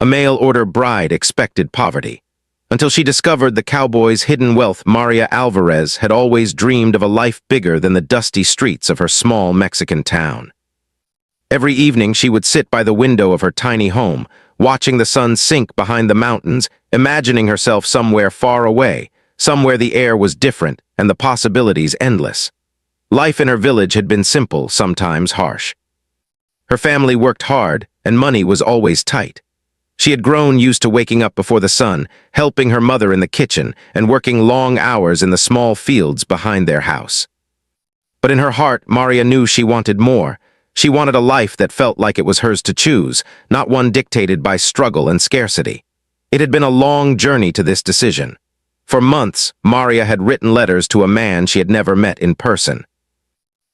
A mail-order bride expected poverty. Until she discovered the cowboy's hidden wealth, Maria Alvarez had always dreamed of a life bigger than the dusty streets of her small Mexican town. Every evening she would sit by the window of her tiny home, watching the sun sink behind the mountains, imagining herself somewhere far away, somewhere the air was different and the possibilities endless. Life in her village had been simple, sometimes harsh. Her family worked hard, and money was always tight. She had grown used to waking up before the sun, helping her mother in the kitchen, and working long hours in the small fields behind their house. But in her heart, Maria knew she wanted more. She wanted a life that felt like it was hers to choose, not one dictated by struggle and scarcity. It had been a long journey to this decision. For months, Maria had written letters to a man she had never met in person.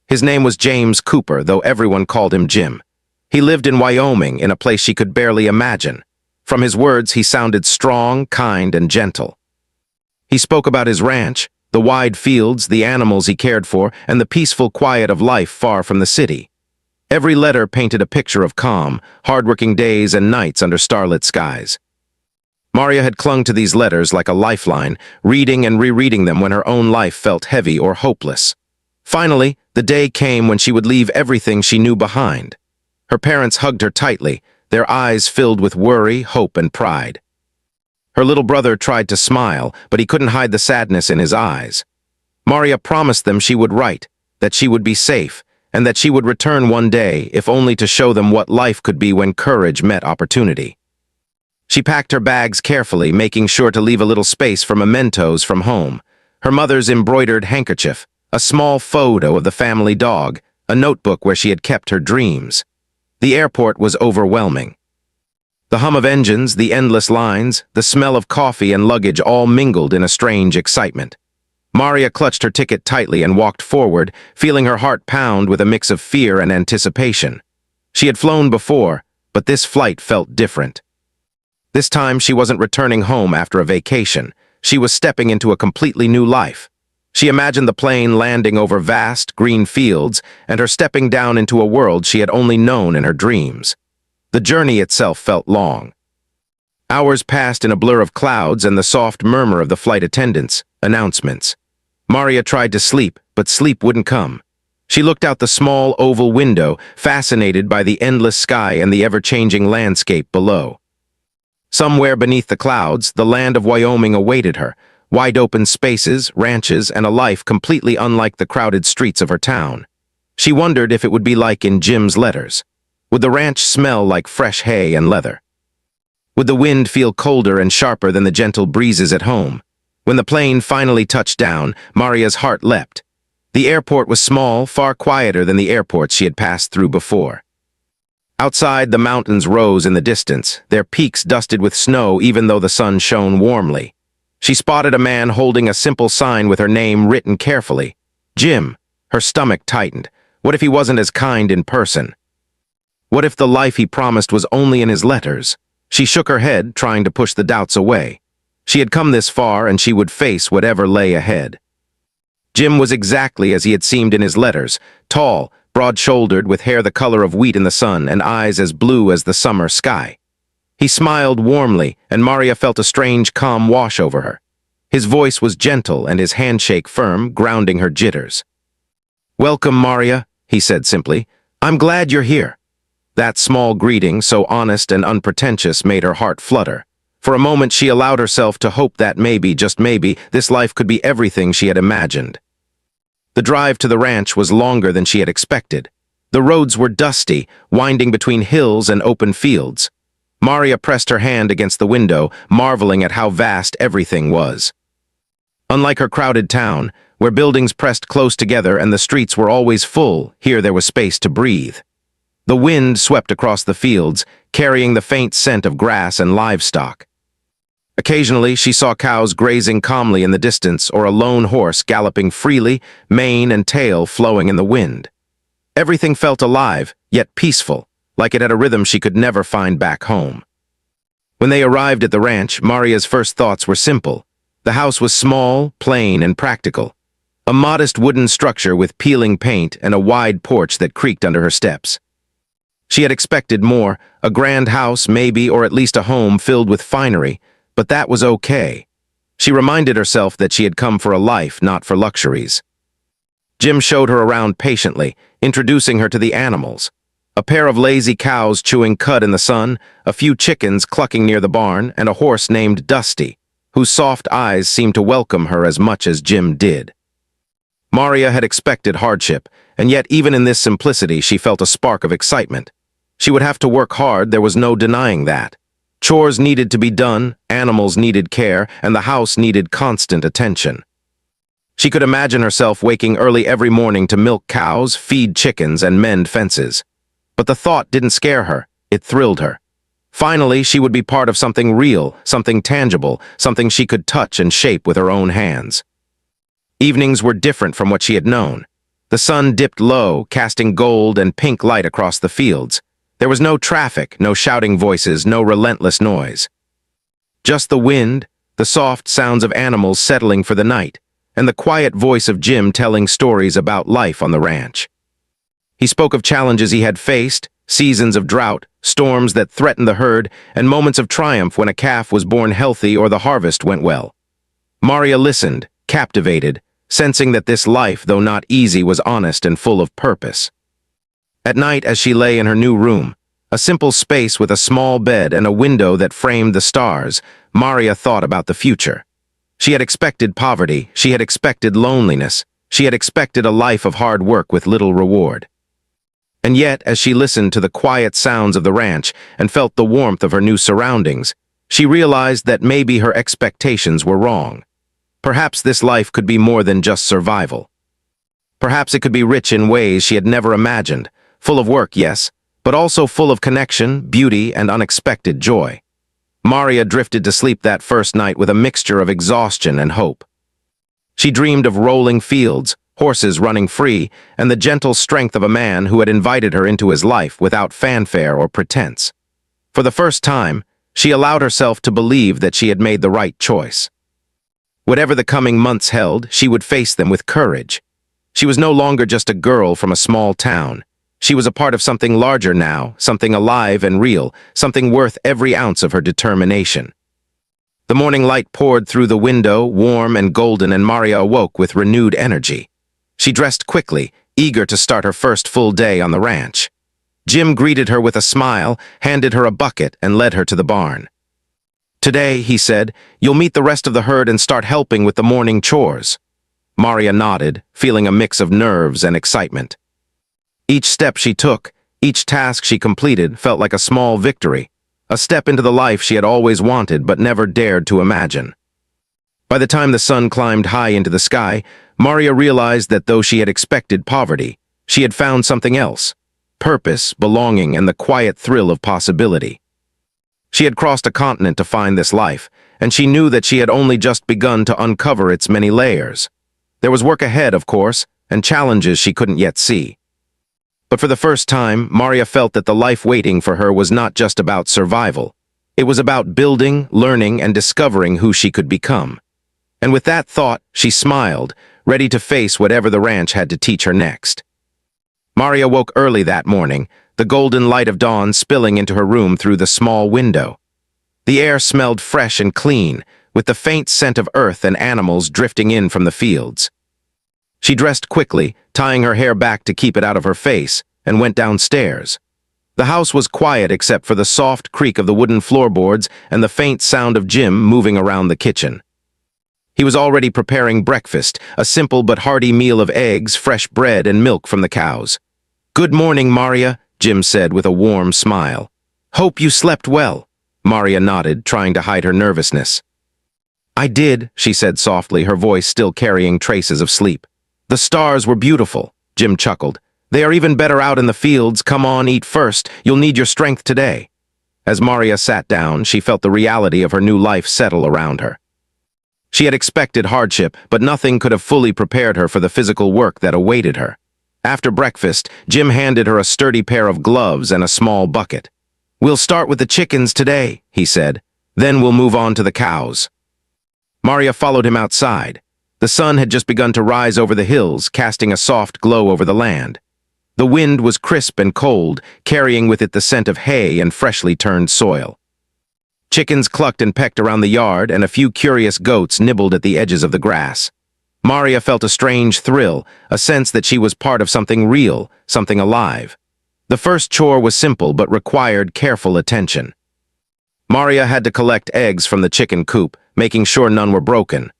His name was James Cooper, though everyone called him Jim. He lived in Wyoming, in a place she could barely imagine. From his words, he sounded strong, kind, and gentle. He spoke about his ranch, the wide fields, the animals he cared for, and the peaceful quiet of life far from the city. Every letter painted a picture of calm, hard-working days and nights under starlit skies. Maria had clung to these letters like a lifeline, reading and rereading them when her own life felt heavy or hopeless. Finally, the day came when she would leave everything she knew behind. Her parents hugged her tightly, their eyes filled with worry, hope, and pride. Her little brother tried to smile, but he couldn't hide the sadness in his eyes. Maria promised them she would write, that she would be safe, and that she would return one day, if only to show them what life could be when courage met opportunity. She packed her bags carefully, making sure to leave a little space for mementos from home. Her mother's embroidered handkerchief, a small photo of the family dog, a notebook where she had kept her dreams. The airport was overwhelming. The hum of engines, the endless lines, the smell of coffee and luggage all mingled in a strange excitement. Maria clutched her ticket tightly and walked forward, feeling her heart pound with a mix of fear and anticipation. She had flown before, but this flight felt different. This time she wasn't returning home after a vacation. She was stepping into a completely new life. She imagined the plane landing over vast, green fields, and her stepping down into a world she had only known in her dreams. The journey itself felt long. Hours passed in a blur of clouds and the soft murmur of the flight attendants' announcements. Maria tried to sleep, but sleep wouldn't come. She looked out the small oval window, fascinated by the endless sky and the ever-changing landscape below. Somewhere beneath the clouds, the land of Wyoming awaited her, wide-open spaces, ranches, and a life completely unlike the crowded streets of her town. She wondered if it would be like in Jim's letters. Would the ranch smell like fresh hay and leather? Would the wind feel colder and sharper than the gentle breezes at home? When the plane finally touched down, Maria's heart leapt. The airport was small, far quieter than the airports she had passed through before. Outside, the mountains rose in the distance, their peaks dusted with snow even though the sun shone warmly. She spotted a man holding a simple sign with her name written carefully. Jim. Her stomach tightened. What if he wasn't as kind in person? What if the life he promised was only in his letters? She shook her head, trying to push the doubts away. She had come this far, and she would face whatever lay ahead. Jim was exactly as he had seemed in his letters, tall, broad-shouldered, with hair the color of wheat in the sun and eyes as blue as the summer sky. He smiled warmly, and Maria felt a strange calm wash over her. His voice was gentle and his handshake firm, grounding her jitters. "Welcome, Maria," he said simply. "I'm glad you're here." That small greeting, so honest and unpretentious, made her heart flutter. For a moment she allowed herself to hope that maybe, just maybe, this life could be everything she had imagined. The drive to the ranch was longer than she had expected. The roads were dusty, winding between hills and open fields. Maria pressed her hand against the window, marveling at how vast everything was. Unlike her crowded town, where buildings pressed close together and the streets were always full, here there was space to breathe. The wind swept across the fields, carrying the faint scent of grass and livestock. Occasionally, she saw cows grazing calmly in the distance or a lone horse galloping freely, mane and tail flowing in the wind. Everything felt alive, yet peaceful, like it had a rhythm she could never find back home. When they arrived at the ranch, Maria's first thoughts were simple. The house was small, plain, and practical. A modest wooden structure with peeling paint and a wide porch that creaked under her steps. She had expected more, A grand house, maybe, or at least a home filled with finery, but that was okay. She reminded herself that she had come for a life, not for luxuries. Jim showed her around patiently, introducing her to the animals. A pair of lazy cows chewing cud in the sun, a few chickens clucking near the barn, and a horse named Dusty, whose soft eyes seemed to welcome her as much as Jim did. Maria had expected hardship, and yet even in this simplicity she felt a spark of excitement. She would have to work hard, there was no denying that. Chores needed to be done, animals needed care, and the house needed constant attention. She could imagine herself waking early every morning to milk cows, feed chickens, and mend fences. But the thought didn't scare her, it thrilled her. Finally, she would be part of something real, something tangible, something she could touch and shape with her own hands. Evenings were different from what she had known. The sun dipped low, casting gold and pink light across the fields. There was no traffic, no shouting voices, no relentless noise. Just the wind, the soft sounds of animals settling for the night, and the quiet voice of Jim telling stories about life on the ranch. He spoke of challenges he had faced, seasons of drought, storms that threatened the herd, and moments of triumph when a calf was born healthy or the harvest went well. Maria listened, captivated, sensing that this life, though not easy, was honest and full of purpose. At night, as she lay in her new room, a simple space with a small bed and a window that framed the stars, Maria thought about the future. She had expected poverty, she had expected loneliness, she had expected a life of hard work with little reward. And yet, as she listened to the quiet sounds of the ranch and felt the warmth of her new surroundings, she realized that maybe her expectations were wrong. Perhaps this life could be more than just survival. Perhaps it could be rich in ways she had never imagined, full of work, yes, but also full of connection, beauty, and unexpected joy. Maria drifted to sleep that first night with a mixture of exhaustion and hope. She dreamed of rolling fields, horses running free, and the gentle strength of a man who had invited her into his life without fanfare or pretense. For the first time, she allowed herself to believe that she had made the right choice. Whatever the coming months held, she would face them with courage. She was no longer just a girl from a small town. She was a part of something larger now, something alive and real, something worth every ounce of her determination. The morning light poured through the window, warm and golden, and Maria awoke with renewed energy. She dressed quickly, eager to start her first full day on the ranch. Jim greeted her with a smile, handed her a bucket, and led her to the barn. "Today," he said, "you'll meet the rest of the herd and start helping with the morning chores." Maria nodded, feeling a mix of nerves and excitement. Each step she took, each task she completed felt like a small victory, a step into the life she had always wanted but never dared to imagine. By the time the sun climbed high into the sky, Maria realized that though she had expected poverty, she had found something else: purpose, belonging, and the quiet thrill of possibility. She had crossed a continent to find this life, and she knew that she had only just begun to uncover its many layers. There was work ahead, of course, and challenges she couldn't yet see. But for the first time, Maria felt that the life waiting for her was not just about survival. It was about building, learning, and discovering who she could become. And with that thought, she smiled, ready to face whatever the ranch had to teach her next. Maria woke early that morning, the golden light of dawn spilling into her room through the small window. The air smelled fresh and clean, with the faint scent of earth and animals drifting in from the fields. She dressed quickly, tying her hair back to keep it out of her face, and went downstairs. The house was quiet except for the soft creak of the wooden floorboards and the faint sound of Jim moving around the kitchen. He was already preparing breakfast, a simple but hearty meal of eggs, fresh bread, and milk from the cows. "Good morning, Maria," Jim said with a warm smile. "Hope you slept well." Maria nodded, trying to hide her nervousness. "I did," she said softly, her voice still carrying traces of sleep. "The stars were beautiful," Jim chuckled. "They are even better out in the fields. Come on, eat first. You'll need your strength today." As Maria sat down, she felt the reality of her new life settle around her. She had expected hardship, but nothing could have fully prepared her for the physical work that awaited her. After breakfast, Jim handed her a sturdy pair of gloves and a small bucket. "We'll start with the chickens today," he said. "Then we'll move on to the cows." Maria followed him outside. The sun had just begun to rise over the hills, casting a soft glow over the land. The wind was crisp and cold, carrying with it the scent of hay and freshly turned soil. Chickens clucked and pecked around the yard, and a few curious goats nibbled at the edges of the grass. Maria felt a strange thrill, a sense that she was part of something real, something alive. The first chore was simple but required careful attention. Maria had to collect eggs from the chicken coop, making sure none were broken.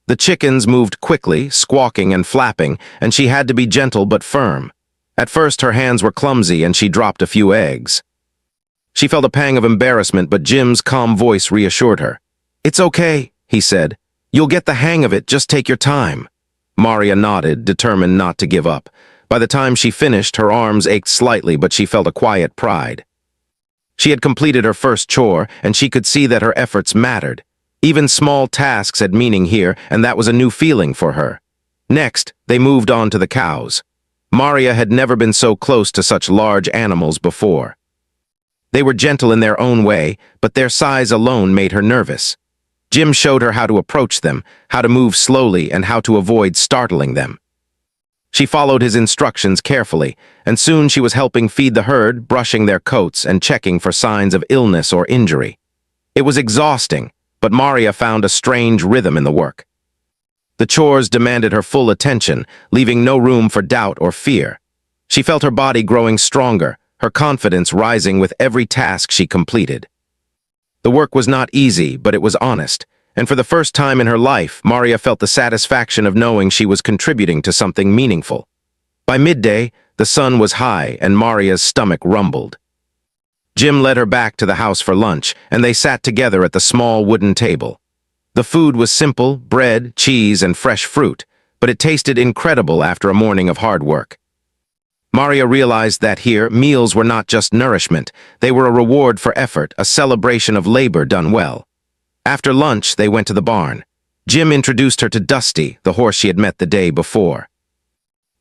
The chickens moved quickly, squawking and flapping, and she had to be gentle but firm. At first her hands were clumsy and she dropped a few eggs. She felt a pang of embarrassment, but Jim's calm voice reassured her. "It's okay," he said. "You'll get the hang of it, just take your time." Maria nodded, determined not to give up. By the time she finished, her arms ached slightly, but she felt a quiet pride. She had completed her first chore, and she could see that her efforts mattered. Even small tasks had meaning here, and that was a new feeling for her. Next, they moved on to the cows. Maria had never been so close to such large animals before. They were gentle in their own way, but their size alone made her nervous. Jim showed her how to approach them, how to move slowly, and how to avoid startling them. She followed his instructions carefully, and soon she was helping feed the herd, brushing their coats, and checking for signs of illness or injury. It was exhausting, but Maria found a strange rhythm in the work. The chores demanded her full attention, leaving no room for doubt or fear. She felt her body growing stronger, her confidence rising with every task she completed. The work was not easy, but it was honest, and for the first time in her life, Maria felt the satisfaction of knowing she was contributing to something meaningful. By midday, the sun was high and Maria's stomach rumbled. Jim led her back to the house for lunch, and they sat together at the small wooden table. The food was simple: bread, cheese, and fresh fruit, but it tasted incredible after a morning of hard work. Maria realized that here, meals were not just nourishment, they were a reward for effort, a celebration of labor done well. After lunch, they went to the barn. Jim introduced her to Dusty, the horse she had met the day before.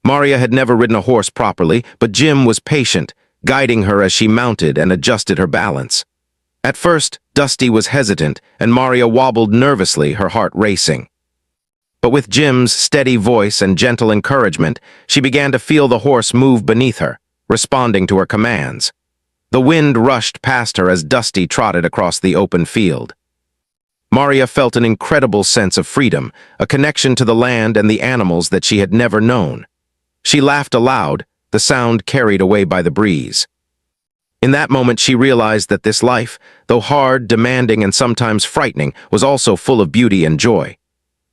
Maria had never ridden a horse properly, but Jim was patient, guiding her as she mounted and adjusted her balance. At first, Dusty was hesitant, and Maria wobbled nervously, her heart racing. But with Jim's steady voice and gentle encouragement, she began to feel the horse move beneath her, responding to her commands. The wind rushed past her as Dusty trotted across the open field. Maria felt an incredible sense of freedom, a connection to the land and the animals that she had never known. She laughed aloud, the sound carried away by the breeze. In that moment, she realized that this life, though hard, demanding, and sometimes frightening, was also full of beauty and joy.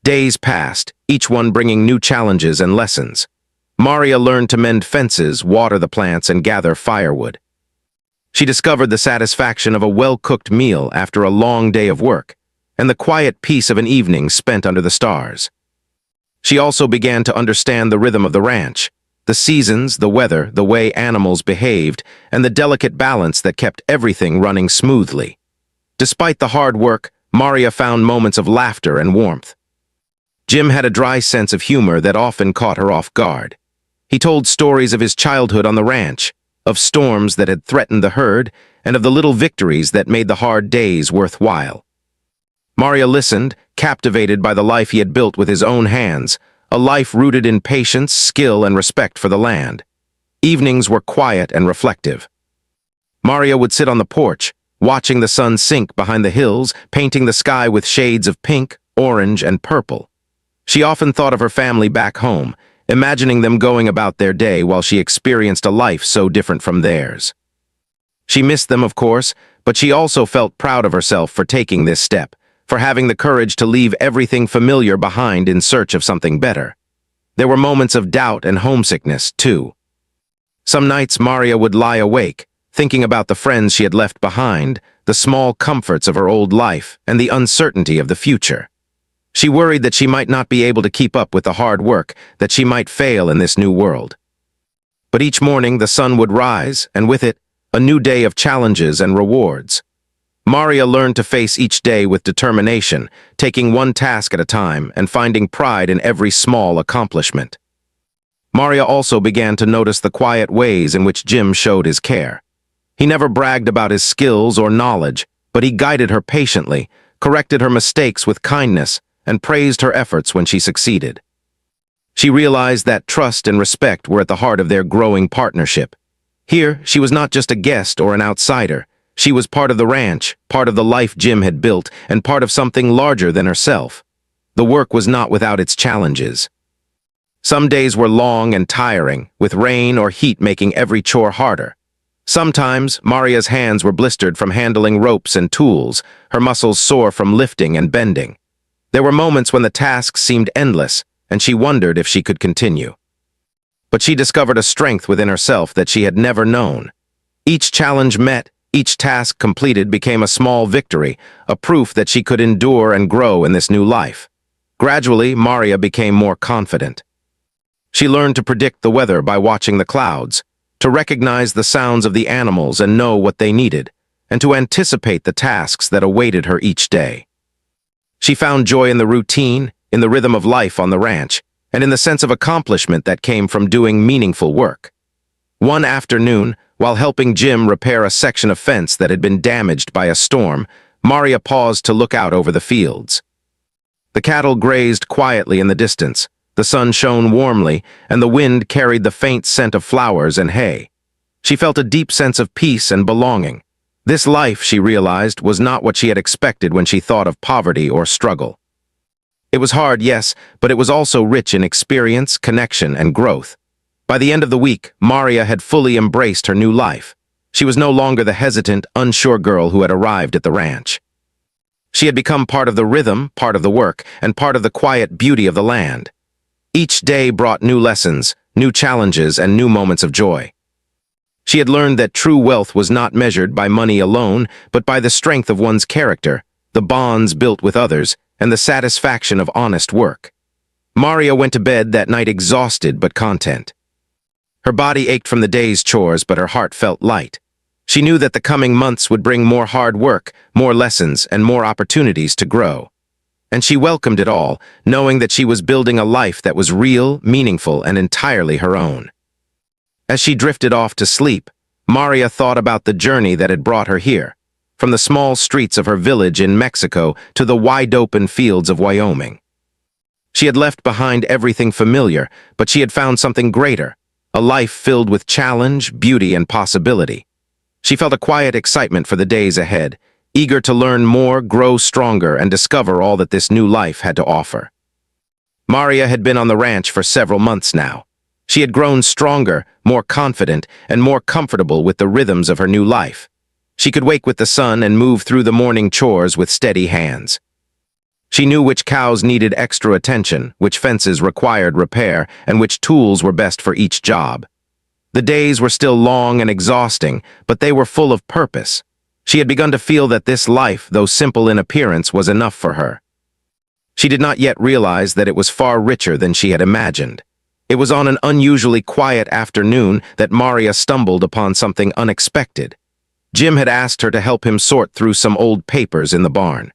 Days passed, each one bringing new challenges and lessons. Maria learned to mend fences, water the plants, and gather firewood. She discovered the satisfaction of a well-cooked meal after a long day of work, and the quiet peace of an evening spent under the stars. She also began to understand the rhythm of the ranch, the seasons, the weather, the way animals behaved, and the delicate balance that kept everything running smoothly. Despite the hard work, Maria found moments of laughter and warmth. Jim had a dry sense of humor that often caught her off guard. He told stories of his childhood on the ranch, of storms that had threatened the herd, and of the little victories that made the hard days worthwhile. Maria listened, captivated by the life he had built with his own hands, a life rooted in patience, skill, and respect for the land. Evenings were quiet and reflective. Maria would sit on the porch, watching the sun sink behind the hills, painting the sky with shades of pink, orange, and purple. She often thought of her family back home, imagining them going about their day while she experienced a life so different from theirs. She missed them, of course, but she also felt proud of herself for taking this step, for having the courage to leave everything familiar behind in search of something better. There were moments of doubt and homesickness, too. Some nights Maria would lie awake, thinking about the friends she had left behind, the small comforts of her old life, and the uncertainty of the future. She worried that she might not be able to keep up with the hard work, that she might fail in this new world. But each morning the sun would rise, and with it, a new day of challenges and rewards. Maria learned to face each day with determination, taking one task at a time and finding pride in every small accomplishment. Maria also began to notice the quiet ways in which Jim showed his care. He never bragged about his skills or knowledge, but he guided her patiently, corrected her mistakes with kindness, and praised her efforts when she succeeded. She realized that trust and respect were at the heart of their growing partnership. Here, she was not just a guest or an outsider. She was part of the ranch, part of the life Jim had built, and part of something larger than herself. The work was not without its challenges. Some days were long and tiring, with rain or heat making every chore harder. Sometimes, Maria's hands were blistered from handling ropes and tools, her muscles sore from lifting and bending. There were moments when the tasks seemed endless, and she wondered if she could continue. But she discovered a strength within herself that she had never known. Each challenge met, each task completed became a small victory, a proof that she could endure and grow in this new life. Gradually, Maria became more confident. She learned to predict the weather by watching the clouds, to recognize the sounds of the animals and know what they needed, and to anticipate the tasks that awaited her each day. She found joy in the routine, in the rhythm of life on the ranch, and in the sense of accomplishment that came from doing meaningful work. One afternoon, while helping Jim repair a section of fence that had been damaged by a storm, Maria paused to look out over the fields. The cattle grazed quietly in the distance, the sun shone warmly, and the wind carried the faint scent of flowers and hay. She felt a deep sense of peace and belonging. This life, she realized, was not what she had expected when she thought of poverty or struggle. It was hard, yes, but it was also rich in experience, connection, and growth. By the end of the week, Maria had fully embraced her new life. She was no longer the hesitant, unsure girl who had arrived at the ranch. She had become part of the rhythm, part of the work, and part of the quiet beauty of the land. Each day brought new lessons, new challenges, and new moments of joy. She had learned that true wealth was not measured by money alone, but by the strength of one's character, the bonds built with others, and the satisfaction of honest work. Maria went to bed that night exhausted but content. Her body ached from the day's chores, but her heart felt light. She knew that the coming months would bring more hard work, more lessons, and more opportunities to grow. And she welcomed it all, knowing that she was building a life that was real, meaningful, and entirely her own. As she drifted off to sleep, Maria thought about the journey that had brought her here, from the small streets of her village in Mexico to the wide-open fields of Wyoming. She had left behind everything familiar, but she had found something greater, a life filled with challenge, beauty, and possibility. She felt a quiet excitement for the days ahead, eager to learn more, grow stronger, and discover all that this new life had to offer. Maria had been on the ranch for several months now. She had grown stronger, more confident, and more comfortable with the rhythms of her new life. She could wake with the sun and move through the morning chores with steady hands. She knew which cows needed extra attention, which fences required repair, and which tools were best for each job. The days were still long and exhausting, but they were full of purpose. She had begun to feel that this life, though simple in appearance, was enough for her. She did not yet realize that it was far richer than she had imagined. It was on an unusually quiet afternoon that Maria stumbled upon something unexpected. Jim had asked her to help him sort through some old papers in the barn.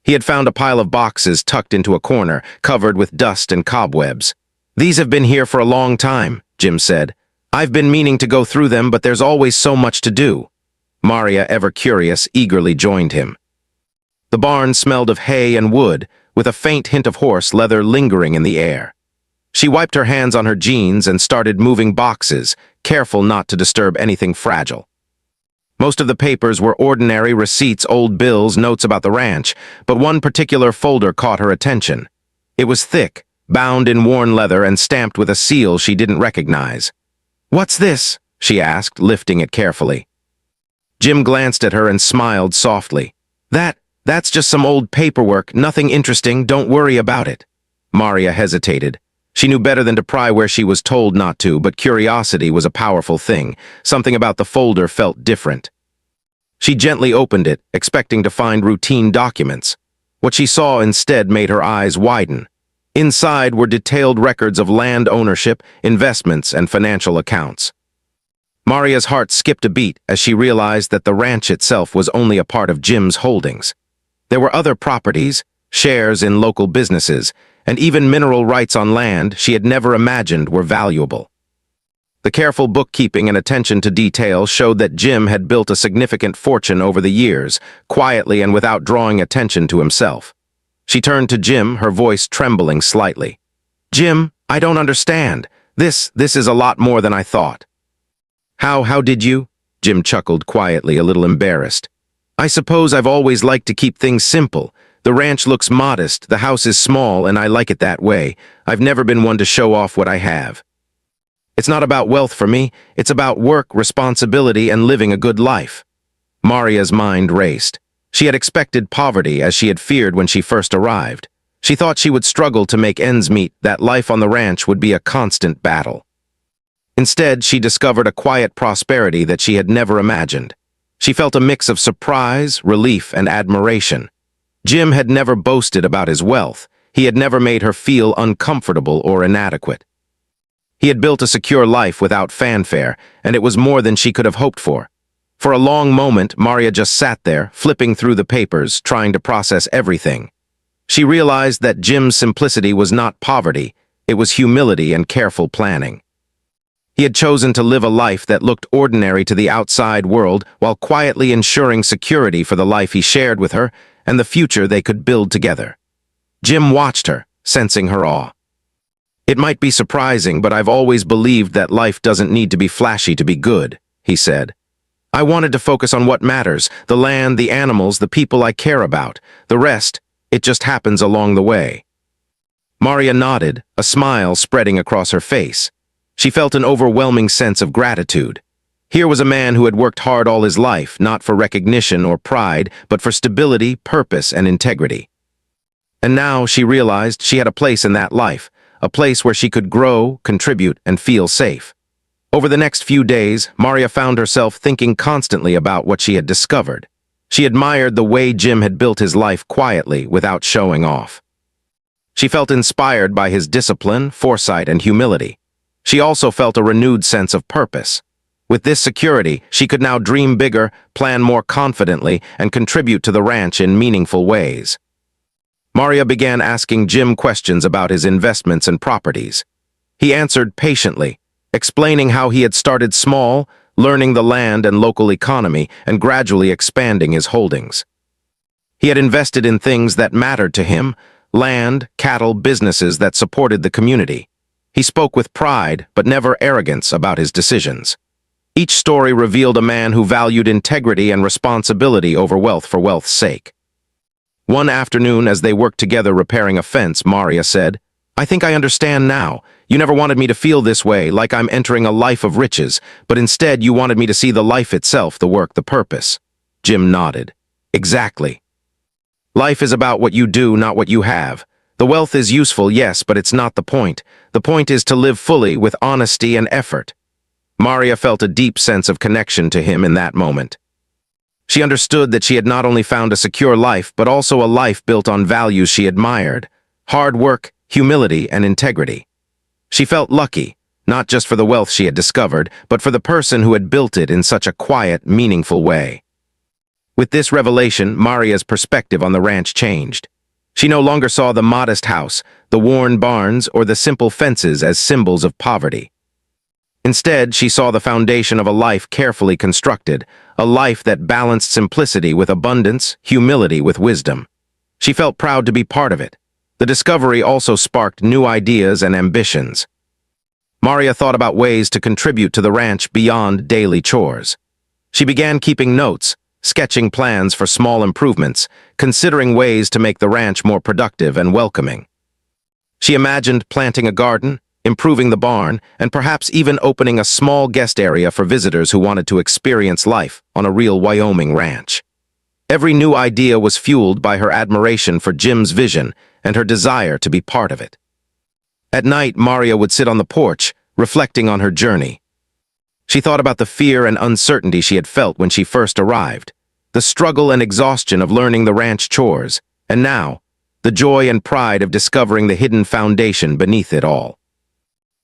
He had found a pile of boxes tucked into a corner, covered with dust and cobwebs. "These have been here for a long time," Jim said. "I've been meaning to go through them, but there's always so much to do." Maria, ever curious, eagerly joined him. The barn smelled of hay and wood, with a faint hint of horse leather lingering in the air. She wiped her hands on her jeans and started moving boxes, careful not to disturb anything fragile. Most of the papers were ordinary receipts, old bills, notes about the ranch, but one particular folder caught her attention. It was thick, bound in worn leather and stamped with a seal she didn't recognize. "What's this?" she asked, lifting it carefully. Jim glanced at her and smiled softly. That's just some old paperwork, nothing interesting, don't worry about it." Maria hesitated. She knew better than to pry where she was told not to, but curiosity was a powerful thing. Something about the folder felt different. She gently opened it, expecting to find routine documents. What she saw instead made her eyes widen. Inside were detailed records of land ownership, investments, and financial accounts. Maria's heart skipped a beat as she realized that the ranch itself was only a part of Jim's holdings. There were other properties, shares in local businesses, and even mineral rights on land she had never imagined were valuable. The careful bookkeeping and attention to detail showed that Jim had built a significant fortune over the years, quietly and without drawing attention to himself. She turned to Jim, her voice trembling slightly. "Jim, I don't understand. This is a lot more than I thought. How did you? Jim chuckled quietly, a little embarrassed. I suppose I've always liked to keep things simple. The ranch looks modest, the house is small, and I like it that way. I've never been one to show off what I have. It's not about wealth for me, it's about work, responsibility, and living a good life. Maria's mind raced. She had expected poverty, as she had feared when she first arrived. She thought she would struggle to make ends meet, that life on the ranch would be a constant battle. Instead, she discovered a quiet prosperity that she had never imagined. She felt a mix of surprise, relief, and admiration. Jim had never boasted about his wealth. He had never made her feel uncomfortable or inadequate. He had built a secure life without fanfare, and it was more than she could have hoped for. For a long moment, Maria just sat there, flipping through the papers, trying to process everything. She realized that Jim's simplicity was not poverty, it was humility and careful planning. He had chosen to live a life that looked ordinary to the outside world while quietly ensuring security for the life he shared with her and the future they could build together. Jim watched her, sensing her awe. It might be surprising, but I've always believed that life doesn't need to be flashy to be good, he said. I wanted to focus on what matters, the land, the animals, the people I care about. The rest, it just happens along the way. Maria nodded, a smile spreading across her face. She felt an overwhelming sense of gratitude. Here was a man who had worked hard all his life, not for recognition or pride, but for stability, purpose, and integrity. And now she realized she had a place in that life, a place where she could grow, contribute, and feel safe. Over the next few days, Maria found herself thinking constantly about what she had discovered. She admired the way Jim had built his life quietly, without showing off. She felt inspired by his discipline, foresight, and humility. She also felt a renewed sense of purpose. With this security, she could now dream bigger, plan more confidently, and contribute to the ranch in meaningful ways. Maria began asking Jim questions about his investments and properties. He answered patiently, explaining how he had started small, learning the land and local economy, and gradually expanding his holdings. He had invested in things that mattered to him, land, cattle, businesses that supported the community. He spoke with pride, but never arrogance, about his decisions. Each story revealed a man who valued integrity and responsibility over wealth for wealth's sake. One afternoon, as they worked together repairing a fence, Maria said, I think I understand now. You never wanted me to feel this way, like I'm entering a life of riches, but instead you wanted me to see the life itself, the work, the purpose. Jim nodded. Exactly. Life is about what you do, not what you have. The wealth is useful, yes, but it's not the point. The point is to live fully with honesty and effort. Maria felt a deep sense of connection to him in that moment. She understood that she had not only found a secure life, but also a life built on values she admired: hard work, humility, and integrity. She felt lucky, not just for the wealth she had discovered, but for the person who had built it in such a quiet, meaningful way. With this revelation, Maria's perspective on the ranch changed. She no longer saw the modest house, the worn barns, or the simple fences as symbols of poverty. Instead, she saw the foundation of a life carefully constructed, a life that balanced simplicity with abundance, humility with wisdom. She felt proud to be part of it. The discovery also sparked new ideas and ambitions. Maria thought about ways to contribute to the ranch beyond daily chores. She began keeping notes, sketching plans for small improvements, considering ways to make the ranch more productive and welcoming. She imagined planting a garden, improving the barn, and perhaps even opening a small guest area for visitors who wanted to experience life on a real Wyoming ranch. Every new idea was fueled by her admiration for Jim's vision and her desire to be part of it. At night, Maria would sit on the porch, reflecting on her journey. She thought about the fear and uncertainty she had felt when she first arrived, the struggle and exhaustion of learning the ranch chores, and now, the joy and pride of discovering the hidden foundation beneath it all.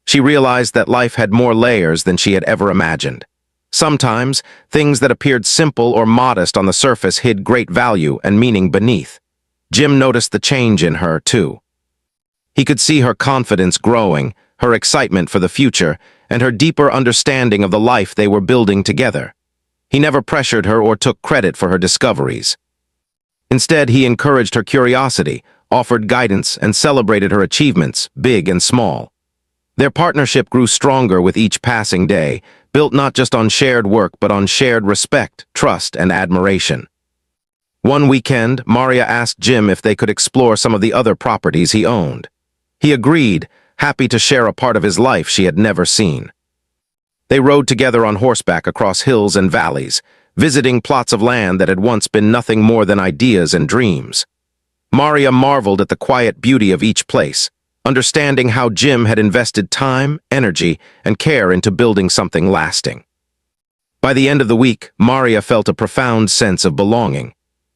She realized that life had more layers than she had ever imagined. Sometimes, things that appeared simple or modest on the surface hid great value and meaning beneath. Jim noticed the change in her, too. He could see her confidence growing, her excitement for the future, and her deeper understanding of the life they were building together. He never pressured her or took credit for her discoveries. Instead, he encouraged her curiosity, offered guidance, and celebrated her achievements, big and small. Their partnership grew stronger with each passing day, built not just on shared work but on shared respect, trust, and admiration. One weekend, Maria asked Jim if they could explore some of the other properties he owned. He agreed, happy to share a part of his life she had never seen. They rode together on horseback across hills and valleys, visiting plots of land that had once been nothing more than ideas and dreams. Maria marveled at the quiet beauty of each place, understanding how Jim had invested time, energy, and care into building something lasting. By the end of the week, Maria felt a profound sense of belonging.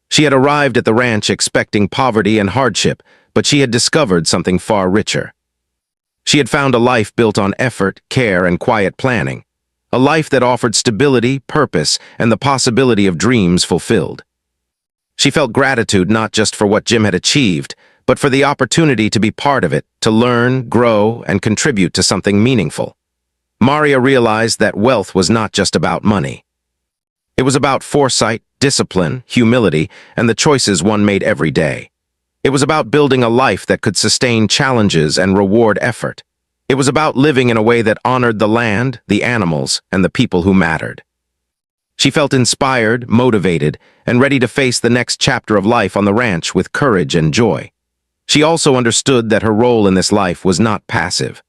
She had arrived at the ranch expecting poverty and hardship, but she had discovered something far richer. She had found a life built on effort, care, and quiet planning, a life that offered stability, purpose, and the possibility of dreams fulfilled. She felt gratitude not just for what Jim had achieved, but for the opportunity to be part of it, to learn, grow, and contribute to something meaningful. Maria realized that wealth was not just about money. It was about foresight, discipline, humility, and the choices one made every day. It was about building a life that could sustain challenges and reward effort. It was about living in a way that honored the land, the animals, and the people who mattered. She felt inspired, motivated, and ready to face the next chapter of life on the ranch with courage and joy. She also understood that her role in this life was not passive.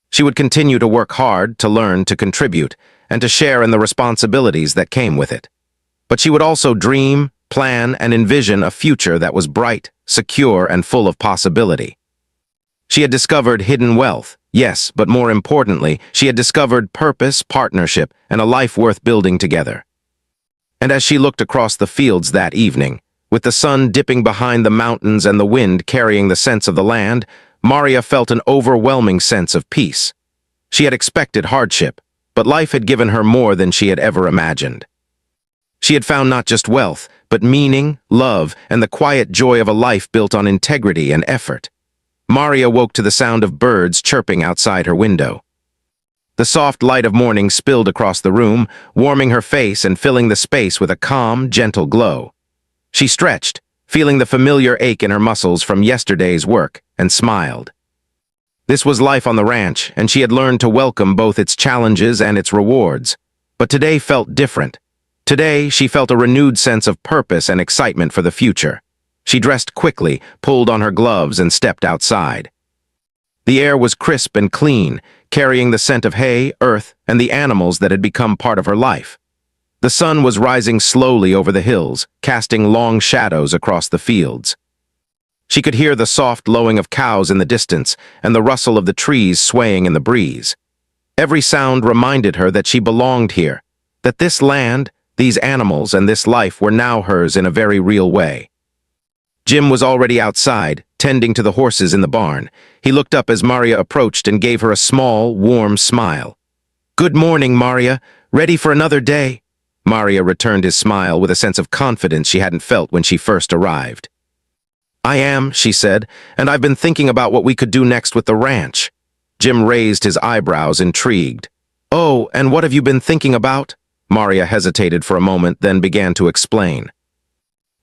She would continue to work hard, to learn, to contribute, and to share in the responsibilities that came with it. But she would also dream, plan, and envision a future that was bright, secure, and full of possibility. She had discovered hidden wealth, yes, but more importantly, she had discovered purpose, partnership, and a life worth building together. And as she looked across the fields that evening, with the sun dipping behind the mountains and the wind carrying the scents of the land, Maria felt an overwhelming sense of peace. She had expected hardship, but life had given her more than she had ever imagined. She had found not just wealth, but meaning, love, and the quiet joy of a life built on integrity and effort. Maria woke to the sound of birds chirping outside her window. The soft light of morning spilled across the room, warming her face and filling the space with a calm, gentle glow. She stretched, feeling the familiar ache in her muscles from yesterday's work, and smiled. This was life on the ranch, and she had learned to welcome both its challenges and its rewards. But today felt different. Today, she felt a renewed sense of purpose and excitement for the future. She dressed quickly, pulled on her gloves, and stepped outside. The air was crisp and clean, carrying the scent of hay, earth, and the animals that had become part of her life. The sun was rising slowly over the hills, casting long shadows across the fields. She could hear the soft lowing of cows in the distance and the rustle of the trees swaying in the breeze. Every sound reminded her that she belonged here, that this land, these animals, and this life were now hers in a very real way. Jim was already outside, tending to the horses in the barn. He looked up as Maria approached and gave her a small, warm smile. "Good morning, Maria. Ready for another day?" Maria returned his smile with a sense of confidence she hadn't felt when she first arrived. "I am," she said, "and I've been thinking about what we could do next with the ranch." Jim raised his eyebrows, intrigued. "Oh, and what have you been thinking about?" Maria hesitated for a moment, then began to explain.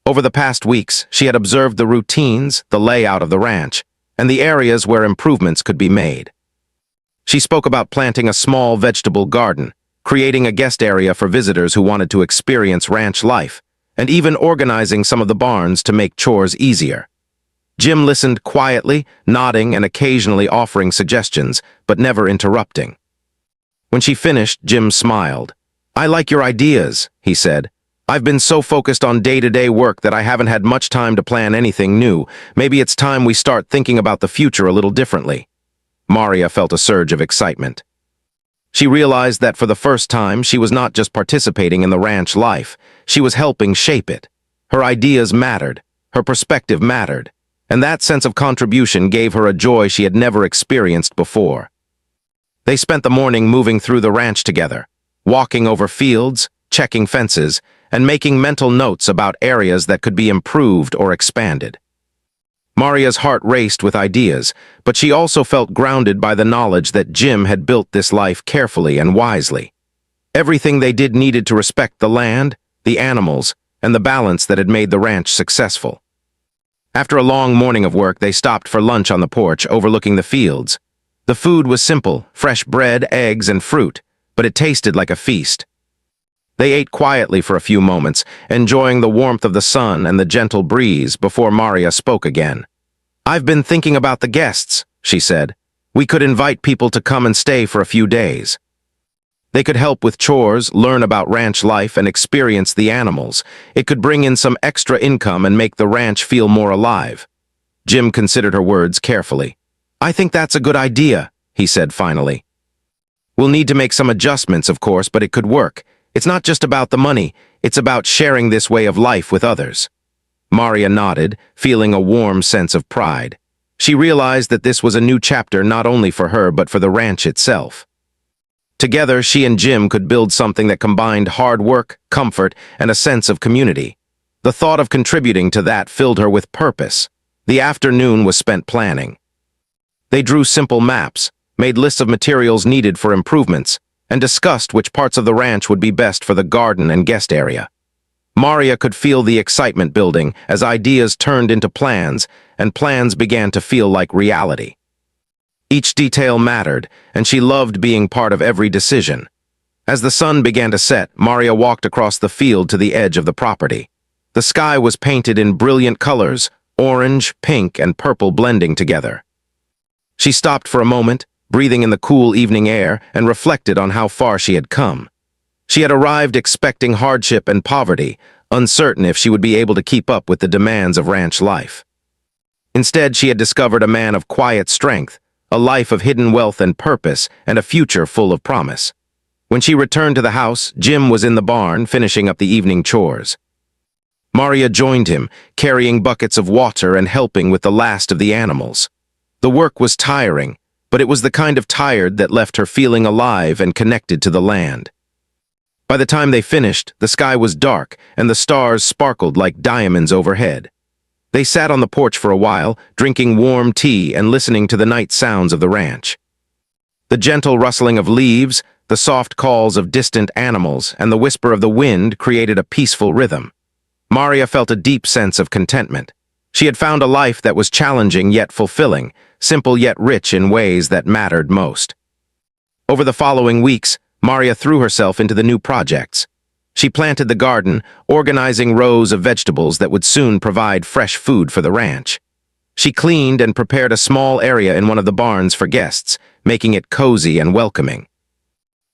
Over the past weeks, she had observed the routines, the layout of the ranch, and the areas where improvements could be made. She spoke about planting a small vegetable garden, creating a guest area for visitors who wanted to experience ranch life, and even organizing some of the barns to make chores easier. Jim listened quietly, nodding and occasionally offering suggestions, but never interrupting. When she finished, Jim smiled. "I like your ideas," he said. "I've been so focused on day-to-day work that I haven't had much time to plan anything new. Maybe it's time we start thinking about the future a little differently." Maria felt a surge of excitement. She realized that for the first time, she was not just participating in the ranch life, she was helping shape it. Her ideas mattered, her perspective mattered, and that sense of contribution gave her a joy she had never experienced before. They spent the morning moving through the ranch together, walking over fields, checking fences, and making mental notes about areas that could be improved or expanded. Maria's heart raced with ideas, but she also felt grounded by the knowledge that Jim had built this life carefully and wisely. Everything they did needed to respect the land, the animals, and the balance that had made the ranch successful. After a long morning of work, they stopped for lunch on the porch overlooking the fields. The food was simple, fresh bread, eggs, and fruit, but it tasted like a feast. They ate quietly for a few moments, enjoying the warmth of the sun and the gentle breeze before Maria spoke again. "I've been thinking about the guests," she said. "We could invite people to come and stay for a few days. They could help with chores, learn about ranch life, and experience the animals. It could bring in some extra income and make the ranch feel more alive." Jim considered her words carefully. "I think that's a good idea," he said finally. "We'll need to make some adjustments, of course, but it could work. It's not just about the money, it's about sharing this way of life with others." Maria nodded, feeling a warm sense of pride. She realized that this was a new chapter not only for her but for the ranch itself. Together, she and Jim could build something that combined hard work, comfort, and a sense of community. The thought of contributing to that filled her with purpose. The afternoon was spent planning. They drew simple maps, made lists of materials needed for improvements, and discussed which parts of the ranch would be best for the garden and guest area. Maria could feel the excitement building as ideas turned into plans, and plans began to feel like reality. Each detail mattered, and she loved being part of every decision. As the sun began to set, Maria walked across the field to the edge of the property. The sky was painted in brilliant colors, orange, pink, and purple blending together. She stopped for a moment, breathing in the cool evening air, and reflected on how far she had come. She had arrived expecting hardship and poverty, uncertain if she would be able to keep up with the demands of ranch life. Instead, she had discovered a man of quiet strength, a life of hidden wealth and purpose, and a future full of promise. When she returned to the house, Jim was in the barn, finishing up the evening chores. Maria joined him, carrying buckets of water and helping with the last of the animals. The work was tiring, but it was the kind of tired that left her feeling alive and connected to the land. By the time they finished, the sky was dark and the stars sparkled like diamonds overhead. They sat on the porch for a while, drinking warm tea and listening to the night sounds of the ranch. The gentle rustling of leaves, the soft calls of distant animals, and the whisper of the wind created a peaceful rhythm. Maria felt a deep sense of contentment. She had found a life that was challenging yet fulfilling, simple yet rich in ways that mattered most. Over the following weeks, Maria threw herself into the new projects. She planted the garden, organizing rows of vegetables that would soon provide fresh food for the ranch. She cleaned and prepared a small area in one of the barns for guests, making it cozy and welcoming.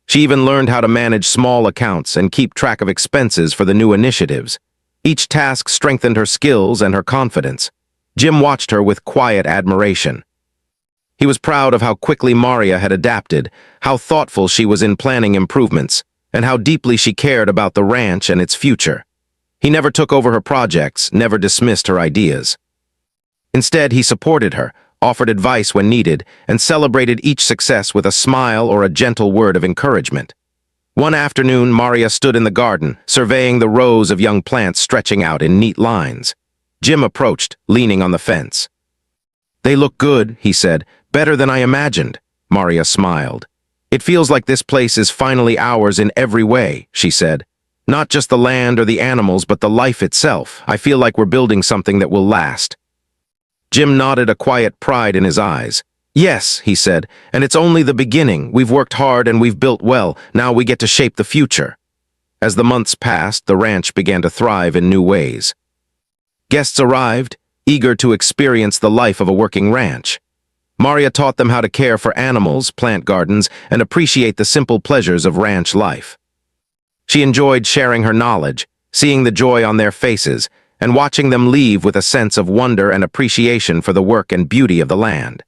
She even learned how to manage small accounts and keep track of expenses for the new initiatives. Each task strengthened her skills and her confidence. Jim watched her with quiet admiration. He was proud of how quickly Maria had adapted, how thoughtful she was in planning improvements, and how deeply she cared about the ranch and its future. He never took over her projects, never dismissed her ideas. Instead, he supported her, offered advice when needed, and celebrated each success with a smile or a gentle word of encouragement. One afternoon, Maria stood in the garden, surveying the rows of young plants stretching out in neat lines. Jim approached, leaning on the fence. "They look good," he said. "Better than I imagined." Maria smiled. "It feels like this place is finally ours in every way," she said. "Not just the land or the animals, but the life itself. I feel like we're building something that will last." Jim nodded, a quiet pride in his eyes. "Yes," he said, "and it's only the beginning. We've worked hard and we've built well. Now we get to shape the future." As the months passed, the ranch began to thrive in new ways. Guests arrived, eager to experience the life of a working ranch. Maria taught them how to care for animals, plant gardens, and appreciate the simple pleasures of ranch life. She enjoyed sharing her knowledge, seeing the joy on their faces, and watching them leave with a sense of wonder and appreciation for the work and beauty of the land.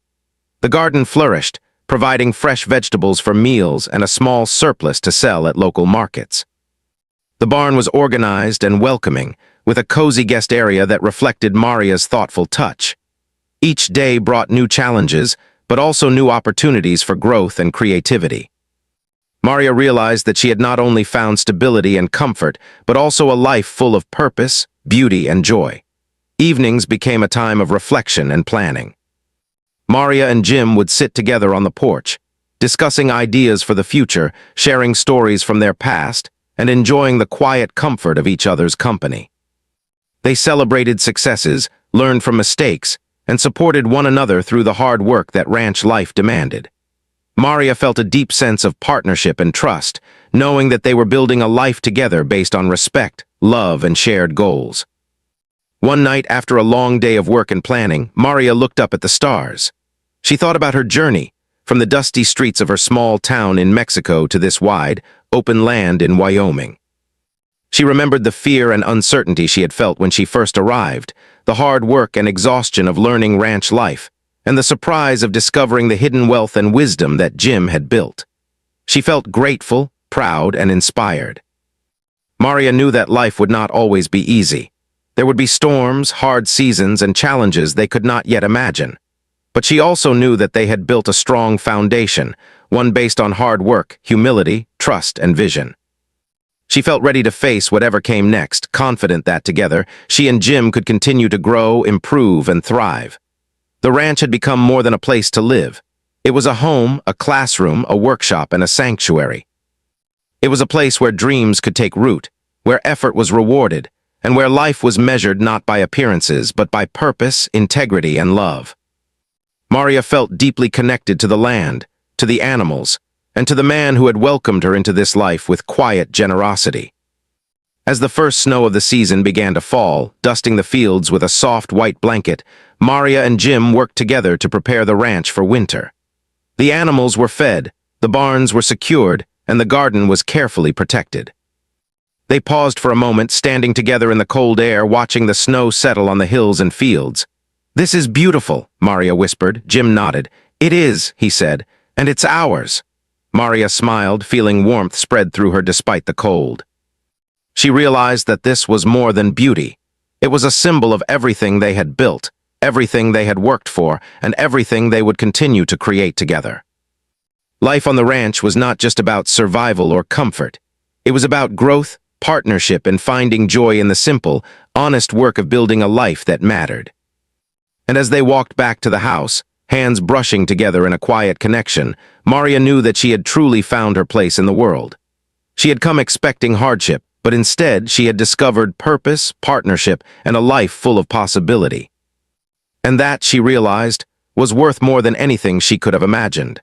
The garden flourished, providing fresh vegetables for meals and a small surplus to sell at local markets. The barn was organized and welcoming, with a cozy guest area that reflected Maria's thoughtful touch. Each day brought new challenges, but also new opportunities for growth and creativity. Maria realized that she had not only found stability and comfort, but also a life full of purpose, beauty, and joy. Evenings became a time of reflection and planning. Maria and Jim would sit together on the porch, discussing ideas for the future, sharing stories from their past, and enjoying the quiet comfort of each other's company. They celebrated successes, learned from mistakes, and supported one another through the hard work that ranch life demanded. Maria felt a deep sense of partnership and trust, knowing that they were building a life together based on respect, love, and shared goals. One night, after a long day of work and planning, Maria looked up at the stars. She thought about her journey, from the dusty streets of her small town in Mexico to this wide, open land in Wyoming. She remembered the fear and uncertainty she had felt when she first arrived, the hard work and exhaustion of learning ranch life, and the surprise of discovering the hidden wealth and wisdom that Jim had built. She felt grateful, proud, and inspired. Maria knew that life would not always be easy. There would be storms, hard seasons, and challenges they could not yet imagine. But she also knew that they had built a strong foundation, one based on hard work, humility, trust, and vision. She felt ready to face whatever came next, confident that together, she and Jim could continue to grow, improve, and thrive. The ranch had become more than a place to live. It was a home, a classroom, a workshop, and a sanctuary. It was a place where dreams could take root, where effort was rewarded, and where life was measured not by appearances, but by purpose, integrity, and love. Maria felt deeply connected to the land, to the animals, and to the man who had welcomed her into this life with quiet generosity. As the first snow of the season began to fall, dusting the fields with a soft white blanket, Maria and Jim worked together to prepare the ranch for winter. The animals were fed, the barns were secured, and the garden was carefully protected. They paused for a moment, standing together in the cold air, watching the snow settle on the hills and fields. "This is beautiful," Maria whispered. Jim nodded. "It is," he said, "and it's ours." Maria smiled, feeling warmth spread through her despite the cold. She realized that this was more than beauty. It was a symbol of everything they had built, everything they had worked for, and everything they would continue to create together. Life on the ranch was not just about survival or comfort. It was about growth, partnership, and finding joy in the simple, honest work of building a life that mattered. And as they walked back to the house, hands brushing together in a quiet connection, Maria knew that she had truly found her place in the world. She had come expecting hardship, but instead she had discovered purpose, partnership, and a life full of possibility. And that, she realized, was worth more than anything she could have imagined.